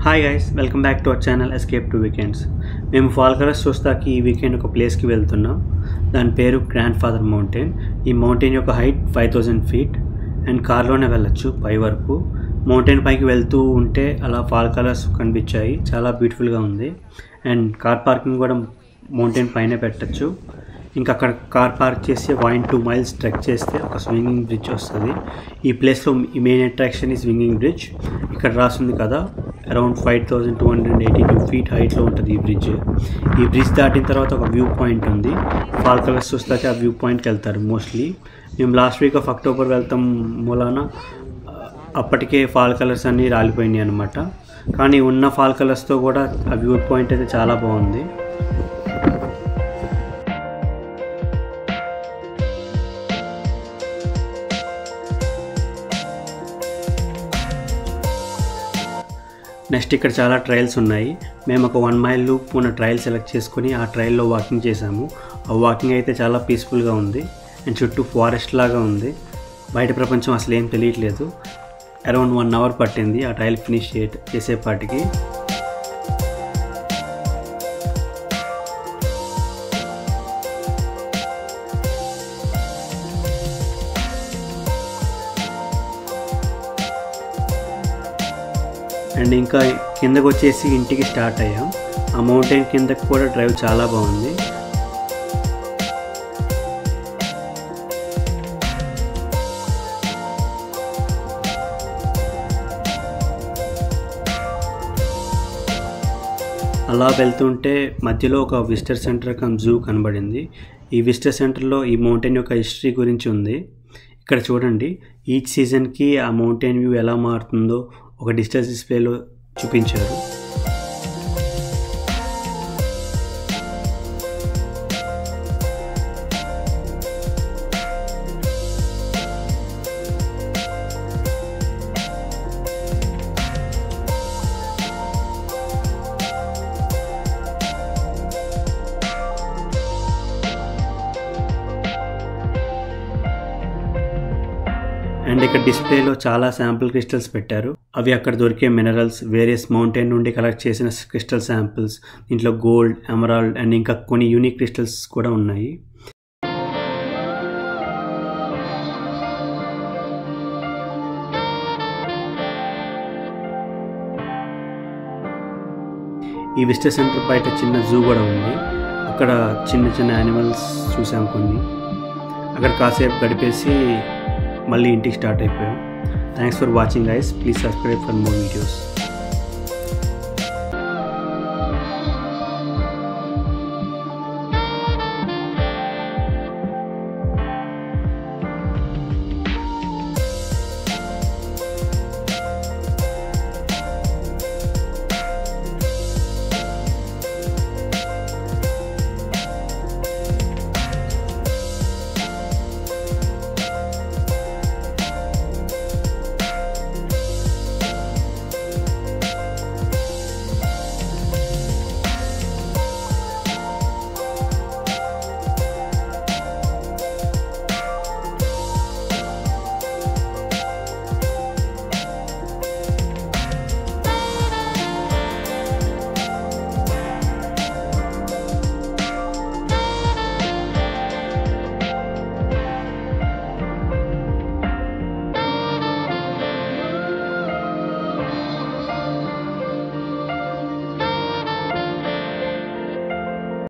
Hi guys, welcome back to our channel escape to weekends. మేము ఫాల్కరస్ చూస్తాకి ఈ weekend ఒక ప్లేస్కి వెళ్తున్నాం. దాని పేరు గ్రాండ్ ఫాదర్ మౌంటైన్. ఈ మౌంటైన్ యొక్క హైట్ 5000 feet అండ్ కార్లోనే వెళ్ళొచ్చు పై వరకు. మౌంటైన్ పైకి వెళ్తూ ఉంటే అలా ఫాల్ కలర్స్ కనిపించాయి, చాలా బ్యూటిఫుల్గా ఉంది. అండ్ కార్ పార్కింగ్ కూడా మౌంటైన్ పైనే పెట్టచ్చు. ఇంకా అక్కడ కార్ పార్క్ చేసి 1.2 miles ట్రెక్ చేస్తే ఒక స్వింగింగ్ బ్రిడ్జ్ వస్తుంది. ఈ ప్లేస్లో ఈ మెయిన్ అట్రాక్షన్ ఈ స్వింగింగ్ బ్రిడ్జ్. ఇక్కడ రాస్తుంది కదా, అరౌండ్ 5282 feet హైట్లో ఉంటుంది ఈ బ్రిడ్జ్. ఈ బ్రిడ్జ్ దాటిన తర్వాత ఒక వ్యూ పాయింట్ ఉంది. ఫాల్ కలర్స్ చూస్తాక ఆ వ్యూ పాయింట్కి వెళ్తారు మోస్ట్లీ. మేము లాస్ట్ వీక్ ఆఫ్ అక్టోబర్ వెళ్తాం మూలాన అప్పటికే ఫాల్ కలర్స్ అన్నీ రాలిపోయినాయి అనమాట. కానీ ఉన్న ఫాల్ కలర్స్తో కూడా ఆ వ్యూ పాయింట్ అయితే చాలా బాగుంది. నెక్స్ట్ ఇక్కడ చాలా ట్రయల్స్ ఉన్నాయి. మేము ఒక 1 mile loop ఉన్న ట్రయల్ సెలెక్ట్ చేసుకుని ఆ ట్రయల్లో వాకింగ్ చేసాము. ఆ వాకింగ్ అయితే చాలా పీస్ఫుల్గా ఉంది అండ్ చుట్టూ ఫారెస్ట్ లాగా ఉంది. బయట ప్రపంచం అసలు ఏం తెలియట్లేదు. అరౌండ్ 1 hour పట్టింది ఆ ట్రయల్ ఫినిష్ చేసేపాటికి. అండ్ ఇంకా కిందకు వచ్చేసి ఇంటికి స్టార్ట్ అయ్యాం. ఆ మౌంటైన్ కిందకు కూడా డ్రైవ్ చాలా బాగుంది. అలా వెళ్తుంటే మధ్యలో ఒక విజిటర్ సెంటర్ జూ కనబడింది. ఈ విజిటర్ సెంటర్లో ఈ మౌంటైన్ యొక్క హిస్టరీ గురించి ఉంది. ఇక్కడ చూడండి, ఈచ్ సీజన్కి ఆ మౌంటైన్ వ్యూ ఎలా మారుతుందో ఒక డిజిటల్ డిస్ప్లేలో చూపించారు. అండ్ ఇక్కడ డిస్ప్లేలో చాలా శాంపుల్ క్రిస్టల్స్ పెట్టారు. అవి అక్కడ దొరికే మినరల్స్, వేరియస్ మౌంటైన్ నుండి కలెక్ట్ చేసిన క్రిస్టల్ శాంపిల్స్. దీంట్లో గోల్డ్, ఎమరాల్డ్ అండ్ ఇంకా కొన్ని యూనిక్ క్రిస్టల్స్ కూడా ఉన్నాయి. ఈ విజిటర్ సెంటర్ బయట చిన్న జూ కూడా ఉంది. అక్కడ చిన్న చిన్న యానిమల్స్ చూసాం కొన్ని. అక్కడ కాసేపు గడిపేసి మళ్ళీ ఇంటికి స్టార్ట్ అయిపోయాం. Thanks for watching guys. Please subscribe for more videos.